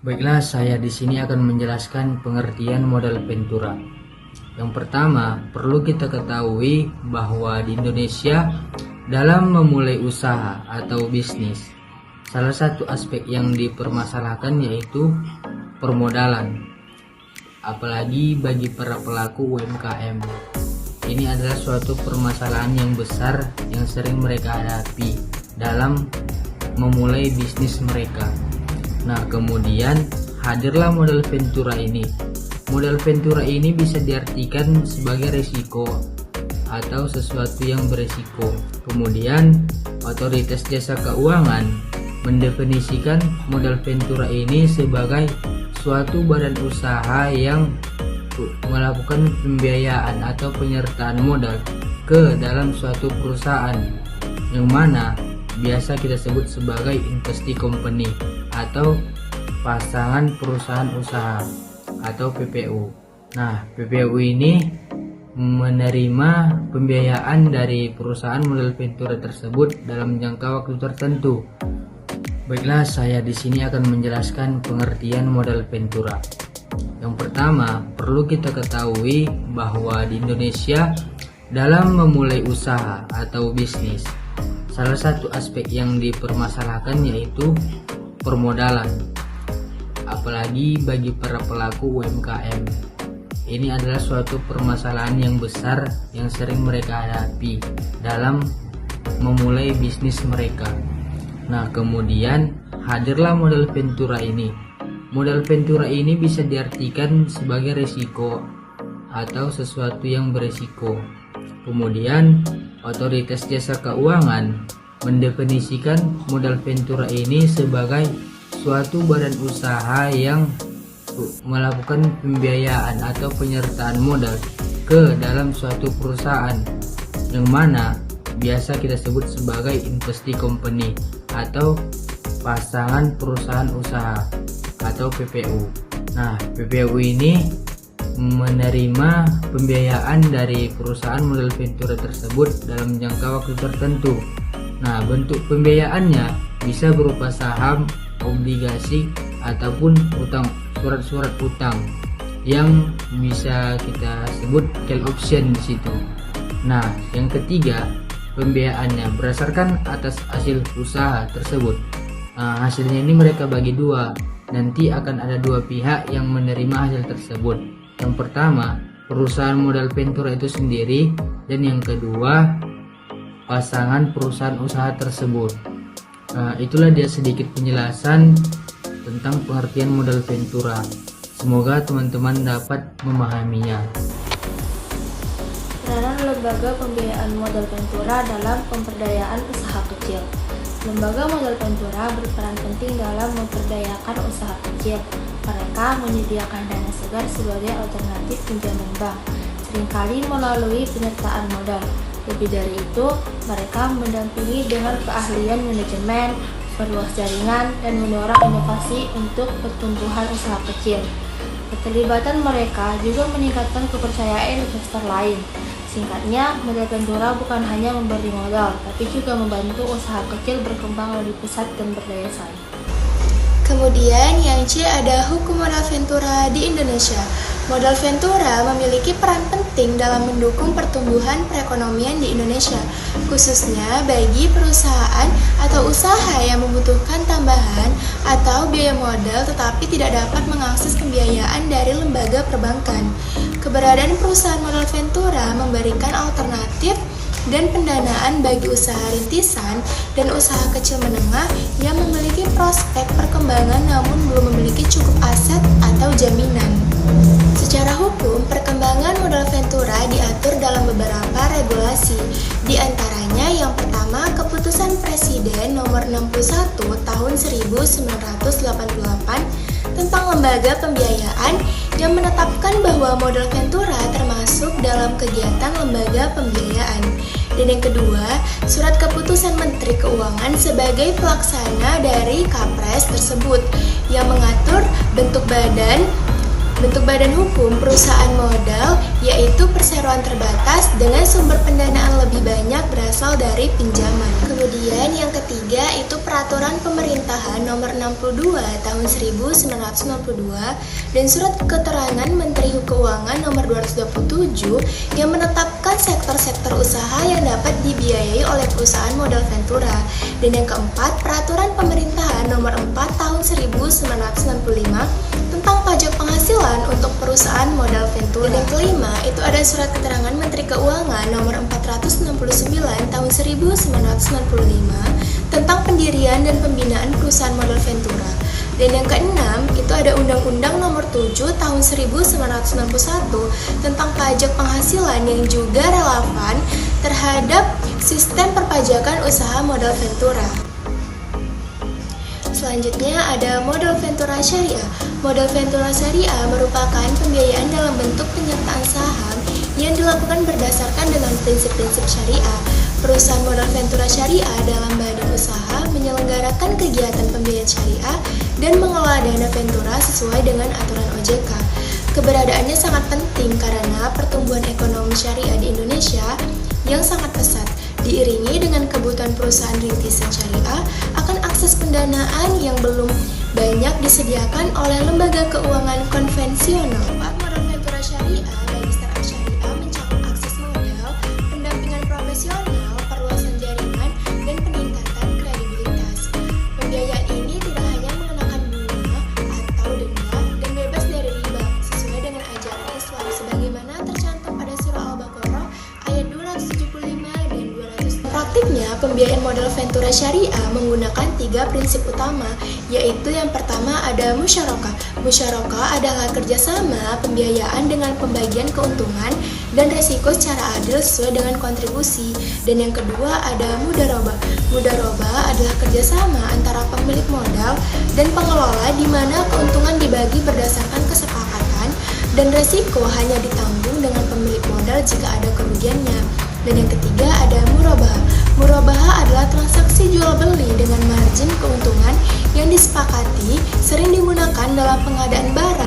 Baiklah, saya di sini akan menjelaskan pengertian modal Ventura. Yang pertama, perlu kita ketahui bahwa di Indonesia dalam memulai usaha atau bisnis, salah satu aspek yang dipermasalahkan yaitu permodalan. Apalagi bagi para pelaku UMKM. Ini adalah suatu permasalahan yang besar yang sering mereka hadapi dalam memulai bisnis mereka. Nah, kemudian hadirlah modal Ventura ini. Modal Ventura ini bisa diartikan sebagai risiko atau sesuatu yang beresiko. Kemudian, Otoritas Jasa Keuangan mendefinisikan modal Ventura ini sebagai suatu badan usaha yang melakukan pembiayaan atau penyertaan modal ke dalam suatu perusahaan, yang mana biasa kita sebut sebagai investee company atau pasangan perusahaan usaha atau PPU. Nah, PPU ini menerima pembiayaan dari perusahaan modal Ventura tersebut dalam jangka waktu tertentu. Baiklah, saya di sini akan menjelaskan pengertian modal Ventura. Yang pertama, perlu kita ketahui bahwa di Indonesia dalam memulai usaha atau bisnis, salah satu aspek yang dipermasalahkan yaitu permodalan. Apalagi bagi para pelaku UMKM. Ini adalah suatu permasalahan yang besar yang sering mereka hadapi dalam memulai bisnis mereka. Nah, kemudian hadirlah modal Ventura ini. Modal Ventura ini bisa diartikan sebagai risiko atau sesuatu yang beresiko. Kemudian, Otoritas Jasa Keuangan mendefinisikan modal Ventura ini sebagai suatu badan usaha yang melakukan pembiayaan atau penyertaan modal ke dalam suatu perusahaan, yang mana biasa kita sebut sebagai investee company atau pasangan perusahaan usaha atau PPU. Nah, PPU ini menerima pembiayaan dari perusahaan modal Ventura tersebut dalam jangka waktu tertentu. Nah, bentuk pembiayaannya bisa berupa saham, obligasi, ataupun surat-surat utang yang bisa kita sebut call option di situ. Nah, yang ketiga, pembiayaannya berdasarkan atas hasil usaha tersebut. Nah, hasilnya ini mereka bagi dua. Nanti akan ada dua pihak yang menerima hasil tersebut. Yang pertama, perusahaan modal Ventura itu sendiri, dan yang kedua, pasangan perusahaan usaha tersebut. Itulah dia sedikit penjelasan tentang pengertian modal Ventura. Semoga teman-teman dapat memahaminya. Peranan lembaga pembiayaan modal Ventura dalam pemberdayaan usaha kecil. Lembaga modal Ventura berperan penting dalam memperdayakan usaha kecil. Mereka menyediakan dana segar sebagai alternatif pinjaman bank, seringkali melalui penyertaan modal. Lebih dari itu, mereka mendampingi dengan keahlian manajemen, perluas jaringan, dan mendorong inovasi untuk pertumbuhan usaha kecil. Keterlibatan mereka juga meningkatkan kepercayaan investor lain. Singkatnya, modal Ventura bukan hanya memberi modal, tapi juga membantu usaha kecil berkembang lebih pesat dan berdaya saing. Kemudian yang C ada hukum modal Ventura di Indonesia. Modal Ventura memiliki peran penting dalam mendukung pertumbuhan perekonomian di Indonesia, khususnya bagi perusahaan atau usaha yang membutuhkan tambahan atau biaya modal tetapi tidak dapat mengakses pembiayaan dari lembaga perbankan. Keberadaan perusahaan modal Ventura memberikan alternatif dan pendanaan bagi usaha rintisan dan usaha kecil menengah yang memiliki prospek perkembangan namun belum memiliki cukup aset atau jaminan. Secara hukum, perkembangan modal Ventura diatur dalam beberapa regulasi. Di antaranya yang pertama, Keputusan Presiden Nomor 61 Tahun 1988 tentang lembaga pembiayaan yang menetapkan bahwa modal Ventura termasuk dalam kegiatan lembaga pembiayaan. Dan yang kedua, Surat Keputusan Menteri Keuangan sebagai pelaksana dari Kapres tersebut yang mengatur bentuk badan Bentuk badan hukum perusahaan modal yaitu perseroan terbatas dengan sumber pendanaan lebih banyak berasal dari pinjaman. Kemudian yang ketiga itu Peraturan Pemerintahan Nomor 62 Tahun 1992 dan Surat Keterangan Menteri Keuangan Nomor 227 yang menetapkan sektor-sektor usaha yang dapat dibiayai oleh perusahaan modal ventura. Dan yang keempat, Peraturan Pemerintahan Nomor 4 Tahun 1995 tentang pajak penghasilan untuk perusahaan modal ventura. Dan yang kelima, itu ada Surat Keterangan Menteri Keuangan Nomor 469 Tahun 1995 tentang pendirian dan pembinaan perusahaan modal ventura. Dan yang keenam, itu ada Undang-Undang Nomor 7 Tahun 1991 tentang pajak penghasilan yang juga relevan terhadap sistem perpajakan usaha modal ventura. Selanjutnya ada modal ventura syariah. Modal ventura syariah merupakan pembiayaan dalam bentuk penyertaan saham yang dilakukan berdasarkan dengan prinsip-prinsip syariah. Perusahaan modal ventura syariah dalam badan usaha menyelenggarakan kegiatan pembiayaan syariah dan mengelola dana ventura sesuai dengan aturan OJK. Keberadaannya sangat penting karena pertumbuhan ekonomi syariah di Indonesia yang sangat pesat, diiringi dengan kebutuhan perusahaan rintisan syariah akan akses pendanaan yang belum banyak disediakan oleh lembaga keuangan konvensional. Modal ventura syariah bagi startup syariah mencakup akses modal, pendampingan profesional, perluasan jaringan, dan peningkatan kredibilitas. Pembiayaan ini tidak hanya mengenakan bunga atau denda dan bebas dari riba sesuai dengan ajaran Islam sebagaimana tercantum pada surah Al-Baqarah ayat 275 dan 200. Praktiknya, pembiayaan modal ventura syariah menggunakan 3 prinsip utama, yaitu yang pertama ada musyarakah. Musyarakah adalah kerjasama pembiayaan dengan pembagian keuntungan dan resiko secara adil sesuai dengan kontribusi. Dan yang kedua ada mudarabah. Mudarabah adalah kerjasama antara pemilik modal dan pengelola di mana keuntungan dibagi berdasarkan kesepakatan dan resiko hanya ditanggung dengan pemilik modal jika ada kerugiannya. Dan yang ketiga ada murabahah. Murabahah adalah transaksi jual beli dengan margin keuntungan yang disepakati, sering digunakan dalam pengadaan barang